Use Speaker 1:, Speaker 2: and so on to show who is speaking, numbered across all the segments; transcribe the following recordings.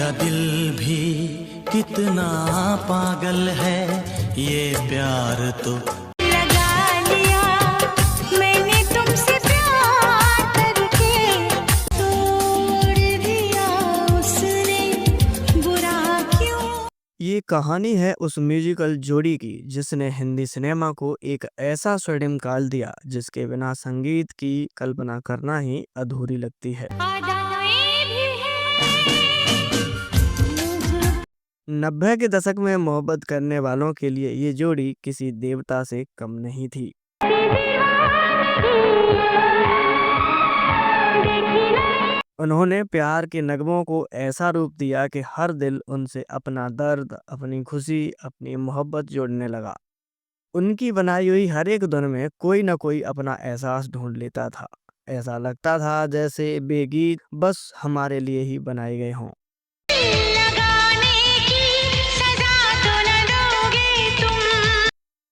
Speaker 1: मेरा दिल भी कितना पागल है, ये प्यार तो
Speaker 2: लगा लिया मैंने तुमसे प्यार करके, तोड़ दिया उसने, बुरा क्यों।
Speaker 3: ये कहानी है उस म्यूजिकल जोड़ी की जिसने हिंदी सिनेमा को एक ऐसा स्वर्णिम काल दिया जिसके बिना संगीत की कल्पना करना ही अधूरी लगती है।
Speaker 2: अदाएं भी हैं,
Speaker 3: 90 के दशक में मोहब्बत करने वालों के लिए ये जोड़ी किसी देवता से कम नहीं थी। उन्होंने प्यार के नगमों को ऐसा रूप दिया कि हर दिल उनसे अपना दर्द, अपनी खुशी, अपनी मोहब्बत जोड़ने लगा। उनकी बनाई हुई हर एक धुन में कोई न कोई अपना एहसास ढूंढ लेता था। ऐसा लगता था जैसे बेगीत बस हमारे लिए ही बनाए गए हों।
Speaker 2: लगाने की सजा तो न दोगे तुम।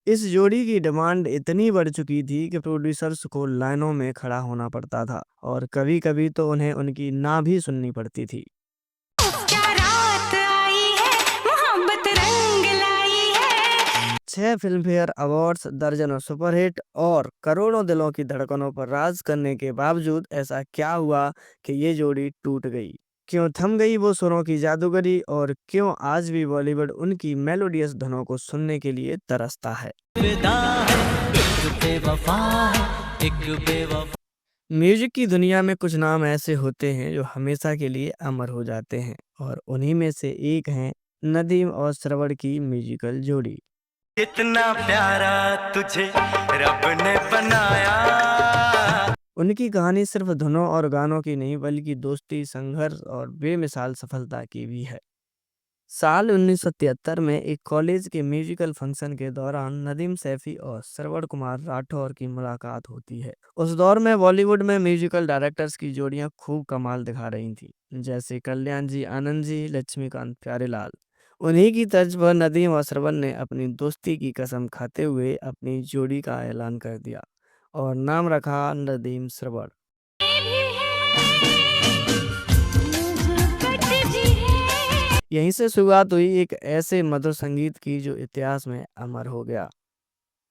Speaker 3: इस जोड़ी की डिमांड इतनी बढ़ चुकी थी कि प्रोड्यूसर्स को लाइनों में खड़ा होना पड़ता था और कभी-कभी तो उन्हें उनकी ना भी सुननी पड़ती थी।
Speaker 2: क्या रात आई है, मोहब्बत रंग लाई है।
Speaker 3: 6 फिल्मफेयर अवार्ड्स, दर्जनों सुपरहिट और करोड़ों दिलों की धड़कनों पर राज करने के बावजूद ऐसा क्या हुआ कि ये जोड़ी टूट गई? क्यों थम गई वो सुरों की जादूगरी और क्यों आज भी बॉलीवुड उनकी मेलोडियस धुनों को सुनने के लिए तरसता है?
Speaker 1: विदा है, एक बेवफा है, एक बेवफा।
Speaker 3: म्यूजिक की दुनिया में कुछ नाम ऐसे होते हैं जो हमेशा के लिए अमर हो जाते हैं और उन्हीं में से एक हैं नदीम और श्रवण की म्यूजिकल जोड़ी।
Speaker 1: कितना प्यारा तुझे रब ने बनाया।
Speaker 3: उनकी कहानी सिर्फ धुनों और गानों की नहीं बल्कि दोस्ती, संघर्ष और बेमिसाल सफलता की भी है। साल 1973 में एक कॉलेज के म्यूजिकल फंक्शन के दौरान नदीम सैफी और श्रवण कुमार राठौर की मुलाकात होती है। उस दौर में बॉलीवुड में म्यूजिकल डायरेक्टर्स की जोड़ियां खूब कमाल दिखा रही थीं, जैसे कल्याण जी आनंद जी, लक्ष्मीकांत प्यारेलाल। उन्हीं की तर्ज पर नदीम और श्रवण ने अपनी दोस्ती की कसम खाते हुए अपनी जोड़ी का ऐलान कर दिया और नाम रखा नदीम श्रवण। यहीं से शुरुआत हुई एक ऐसे मधुर संगीत की जो इतिहास में अमर हो गया।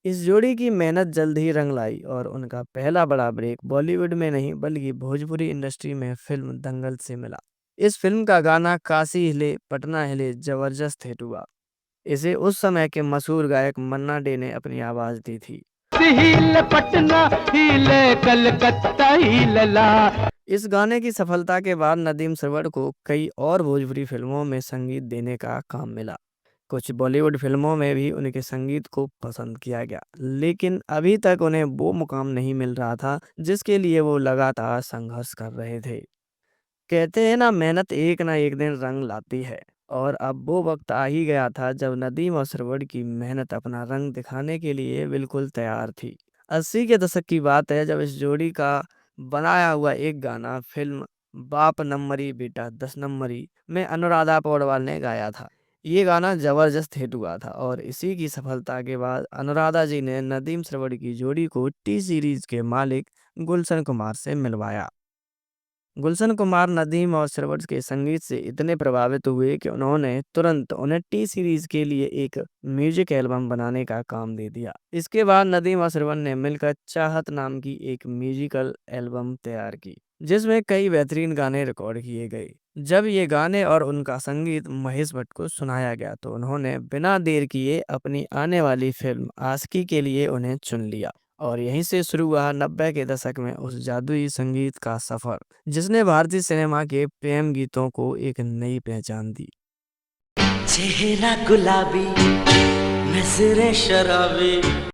Speaker 3: इस जोड़ी की मेहनत जल्द ही रंग लाई और उनका पहला बड़ा ब्रेक बॉलीवुड में नहीं बल्कि भोजपुरी इंडस्ट्री में फिल्म दंगल से मिला। इस फिल्म का गाना काशी हिले पटना हिले जबरदस्त हिट हुआ। इसे उस समय के मशहूर गायक मन्ना डे ने अपनी आवाज दी थी।
Speaker 4: हील पटना हीले कलकत्ता हीलला।
Speaker 3: इस गाने की सफलता के बाद नदीम श्रवण को कई और भोजपुरी फिल्मों में संगीत देने का काम मिला। कुछ बॉलीवुड फिल्मों में भी उनके संगीत को पसंद किया गया, लेकिन अभी तक उन्हें वो मुकाम नहीं मिल रहा था जिसके लिए वो लगातार संघर्ष कर रहे थे। कहते हैं ना, मेहनत एक ना एक दिन रंग लाती है और अब वो वक्त आ ही गया था जब नदीम और श्रवण की मेहनत अपना रंग दिखाने के लिए बिल्कुल तैयार थी। 80 के दशक की बात है जब इस जोड़ी का बनाया हुआ एक गाना फिल्म बाप नंबरी बेटा 10 नंबरी में अनुराधा पौडवाल ने गाया था। ये गाना जबरदस्त हिट हुआ था और इसी की सफलता के बाद अनुराधा जी ने नदीम श्रवण की जोड़ी को टी सीरीज के मालिक गुलशन कुमार से मिलवाया। गुलशन कुमार नदीम और श्रवण के संगीत से इतने प्रभावित हुए कि उन्होंने तुरंत उन्हें टी सीरीज के लिए एक म्यूजिक एल्बम बनाने का काम दे दिया। इसके बाद नदीम और श्रवण ने मिलकर चाहत नाम की एक म्यूजिकल एल्बम तैयार की जिसमें कई बेहतरीन गाने रिकॉर्ड किए गए। जब ये गाने और उनका संगीत महेश भट्ट को सुनाया गया तो उन्होंने बिना देर किए अपनी आने वाली फिल्म आशिकी के लिए उन्हें चुन लिया और यहीं से शुरू हुआ 90 के दशक में उस जादुई संगीत का सफर जिसने भारतीय सिनेमा के प्रेम गीतों को एक नई पहचान दी।
Speaker 1: चेहरा गुलाबी, नजरें शराबी।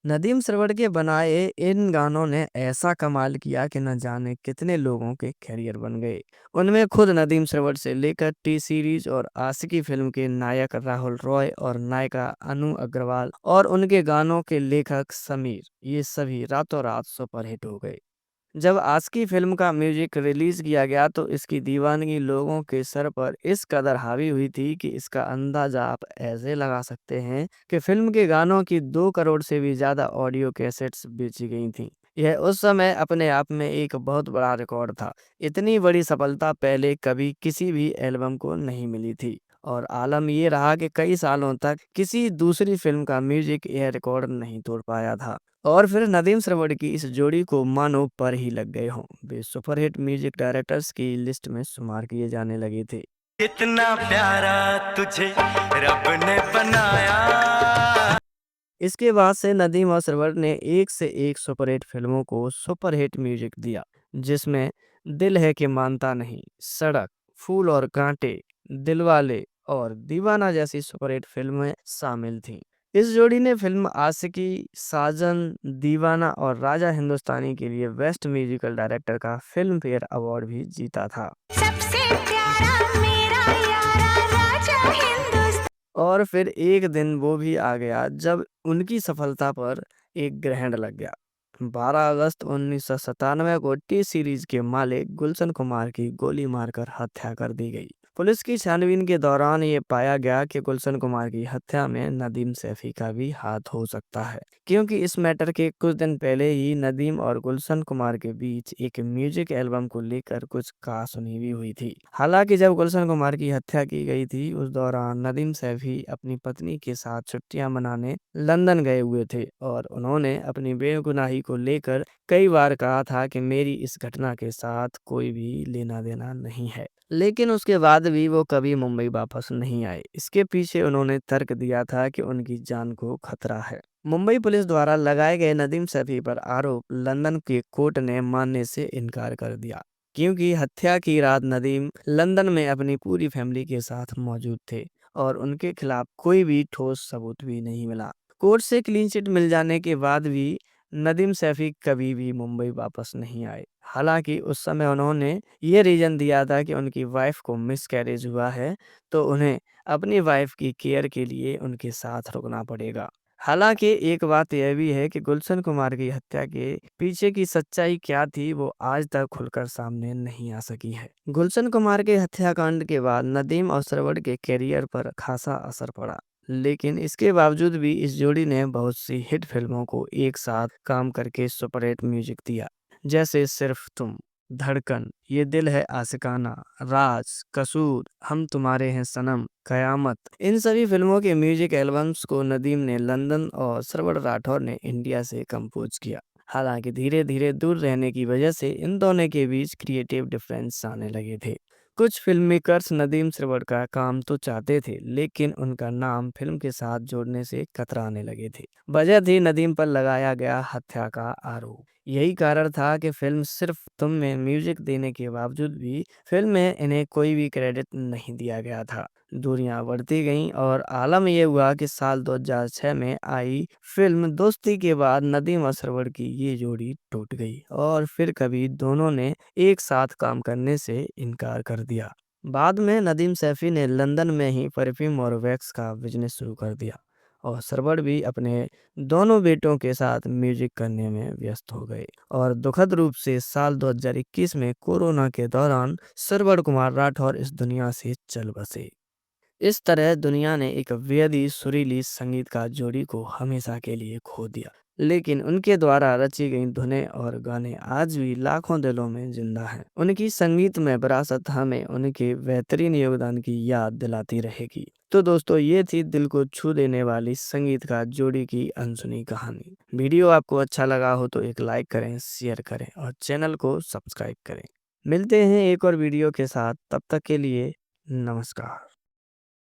Speaker 3: नदीम श्रवण के बनाए इन गानों ने ऐसा कमाल किया कि न जाने कितने लोगों के करियर बन गए। उनमें खुद नदीम श्रवण से लेकर टी सीरीज और आशिकी फिल्म के नायक राहुल रॉय और नायिका अनु अग्रवाल और उनके गानों के लेखक समीर, ये सभी रातों रात सुपरहिट हो गए। जब आशिकी फिल्म का म्यूजिक रिलीज किया गया तो इसकी दीवानगी लोगों के सर पर इस कदर हावी हुई थी कि इसका अंदाजा आप ऐसे लगा सकते हैं कि फिल्म के गानों की 2 करोड़ से भी ज्यादा ऑडियो कैसेट्स बेची गई थीं। यह उस समय अपने आप में एक बहुत बड़ा रिकॉर्ड था। इतनी बड़ी सफलता पहले कभी किसी भी एल्बम को नहीं मिली थी और आलम ये रहा कि कई सालों तक किसी दूसरी फिल्म का म्यूजिक यह रिकॉर्ड नहीं तोड़ पाया था। और फिर नदीम श्रवण की इस जोड़ी को मानो पर ही लग गए हों। वे सुपरहिट म्यूजिक डायरेक्टर्स की लिस्ट में शुमार किए जाने लगे थे।
Speaker 1: कितना प्यारा तुझे रब ने बनाया।
Speaker 3: इसके बाद से नदीम और सरवर ने एक से एक सुपरहिट फिल्मों को सुपरहिट म्यूजिक दिया, जिसमें दिल है कि मानता नहीं, सड़क, फूल और कांटे, दिलवाले और दीवाना जैसी सुपरहिट फिल्में शामिल थीं। इस जोड़ी ने फिल्म आशिकी, साजन, दीवाना और राजा हिंदुस्तानी के लिए बेस्ट म्यूजिकल डायरेक्टर का फिल्म फेयर अवार्ड भी जीता था।
Speaker 2: सबसे प्यारा मेरा यारा राजा हिंदुस्तान।
Speaker 3: और फिर एक दिन वो भी आ गया जब उनकी सफलता पर एक ग्रहण लग गया। 12 अगस्त 1997 को टी सीरीज के मालिक गुलशन कुमार की गोली मारकर हत्या कर दी गई। पुलिस की छानबीन के दौरान ये पाया गया कि गुलशन कुमार की हत्या में नदीम सैफी का भी हाथ हो सकता है, क्योंकि इस मैटर के कुछ दिन पहले ही नदीम और गुलशन कुमार के बीच एक म्यूजिक एल्बम को लेकर कुछ कहासुनी भी हुई थी। हालांकि जब गुलशन कुमार की हत्या की गई थी उस दौरान नदीम सैफी अपनी पत्नी के साथ छुट्टियां मनाने लंदन गए हुए थे और उन्होंने अपनी बेगुनाही को लेकर कई बार कहा था कि मेरी इस घटना के साथ कोई भी लेना देना नहीं है। लेकिन उसके बाद भी वो कभी मुंबई वापस नहीं आए। इसके पीछे उन्होंने तर्क दिया था कि उनकी जान को खतरा है। मुंबई पुलिस द्वारा लगाए गए नदीम सैफी पर आरोप लंदन के कोर्ट ने मानने से इनकार कर दिया, क्योंकि हत्या की रात नदीम लंदन में अपनी पूरी फैमिली के साथ मौजूद थे और उनके खिलाफ कोई भी ठोस सबूत भी नहीं मिला। कोर्ट से क्लीन चिट मिल जाने के बाद भी नदीम सैफी कभी भी मुंबई वापस नहीं आए। हालांकि उस समय उन्होंने ये रीजन दिया था कि उनकी वाइफ को मिसकैरेज हुआ है, तो उन्हें अपनी वाइफ की केयर के लिए उनके साथ रुकना पड़ेगा। हालांकि एक बात यह भी है कि गुलशन कुमार की हत्या के पीछे की सच्चाई क्या थी वो आज तक खुलकर सामने नहीं आ सकी है। गुलशन कुमार के हत्याकांड के बाद नदीम और सरवड़ के कैरियर पर खासा असर पड़ा, लेकिन इसके बावजूद भी इस जोड़ी ने बहुत सी हिट फिल्मों को एक साथ काम करके सुपरहिट म्यूजिक दिया, जैसे सिर्फ तुम, धड़कन, ये दिल है आशिकाना, राज, कसूर, हम तुम्हारे हैं सनम, कयामत। इन सभी फिल्मों के म्यूजिक एल्बम्स को नदीम ने लंदन और सरवड़ राठौर ने इंडिया से कंपोज किया। हालांकि धीरे धीरे दूर रहने की वजह से इन दोनों के बीच क्रिएटिव डिफरेंस आने लगे थे। कुछ फिल्म मेकर्स नदीम श्रवण का काम तो चाहते थे, लेकिन उनका नाम फिल्म के साथ जोड़ने से कतराने लगे थे। वजह थी नदीम पर लगाया गया हत्या का आरोप। यही कारण था कि फिल्म सिर्फ तुम में म्यूजिक देने के बावजूद भी फिल्म में इन्हें कोई भी क्रेडिट नहीं दिया गया था। दूरियां बढ़ती गईं और आलम यह हुआ कि साल 2006 में आई फिल्म दोस्ती के बाद नदीम और सरवर की ये जोड़ी टूट गई और फिर कभी दोनों ने एक साथ काम करने से इनकार कर दिया। बाद में नदीम सैफी ने लंदन में ही परफ्यूम और वैक्स का बिजनेस शुरू कर दिया और सरवर भी अपने दोनों बेटों के साथ म्यूजिक करने में व्यस्त हो गए। और दुखद रूप से साल 2021 में कोरोना के दौरान सरवर कुमार राठौर इस दुनिया से चल बसे। इस तरह दुनिया ने एक बेहद ही सुरीली संगीतकार जोड़ी को हमेशा के लिए खो दिया, लेकिन उनके द्वारा रची गई धुनें और गाने आज भी लाखों दिलों में जिंदा हैं। उनकी संगीत में विरासत हमें उनके बेहतरीन योगदान की याद दिलाती रहेगी। तो दोस्तों, ये थी दिल को छू देने वाली संगीतकार जोड़ी की अनसुनी कहानी। वीडियो आपको अच्छा लगा हो तो एक लाइक करें, शेयर करें और चैनल को सब्सक्राइब करें। मिलते हैं एक और वीडियो के साथ, तब तक के लिए नमस्कार।